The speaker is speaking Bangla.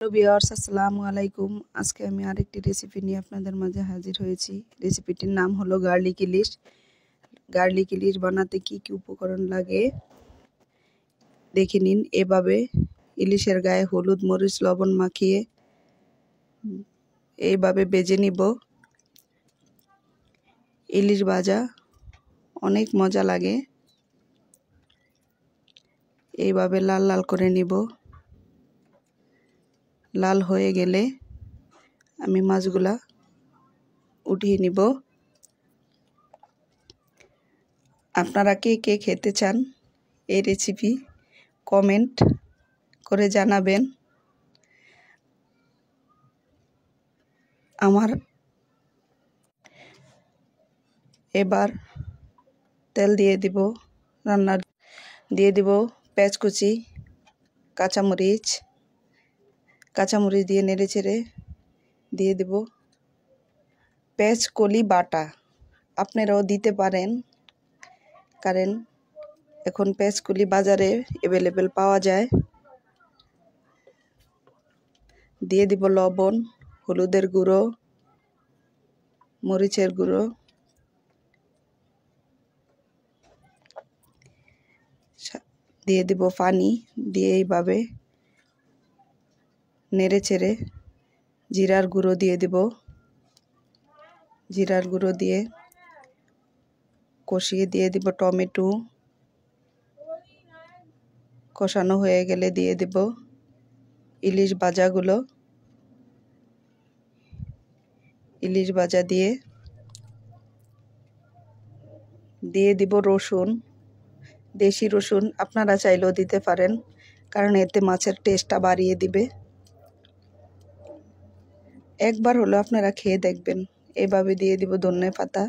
হ্যালো ভিউয়ার্স, আসসালামু আলাইকুম। আজকে আমি আরেকটি রেসিপি নিয়ে আপনাদের মাঝে হাজির হয়েছি। রেসিপিটির নাম হলো গার্লিক ইলিশ। গার্লিক ইলিশ বানাতে কি কি উপকরণ লাগে দেখে নিন। এভাবে ইলিশের গায়ে হলুদ মরিচ লবণ মাখিয়ে এইভাবে ভেজে নিব। ইলিশ ভাজা অনেক মজা লাগে। এইভাবে লাল লাল করে নিব। লাল হয়ে গেলে আমি মাছগুলা উঠিয়ে নিব। আপনারা কে কে খেতে চান এই রেসিপি কমেন্ট করে জানাবেন। আমার এবার তেল দিয়ে দিব, রান্নার দিয়ে দিব পেঁয়াজ কুচি, কাঁচামরিচ দিয়ে নেড়ে চেড়ে দিয়ে দেব পেঁয়াজ কলি বাটা। আপনারাও দিতে পারেন, কারণ এখন পেঁয়াজ কলি বাজারে অ্যাভেলেবেল পাওয়া যায়। দিয়ে দিব লবণ, হলুদের গুঁড়ো, মরিচের গুঁড়ো, দিয়ে দিব পানি। দিয়ে এইভাবে নেড়ে চেড়ে জিরার গুঁড়ো দিয়ে দিব। জিরার গুঁড়ো দিয়ে কষিয়ে দিয়ে দিব টমেটো। কষানো হয়ে গেলে দিয়ে দেব ইলিশ ভাজাগুলো। ইলিশ ভাজা দিয়ে দিব রসুন, দেশি রসুন। আপনারা চাইলেও দিতে পারেন, কারণ এতে মাছের টেস্টটা বাড়িয়ে দিবে। একবার হলো আপনারা খেয়ে দেখবেন। এভাবে দিয়ে দিব ধনে পাতা।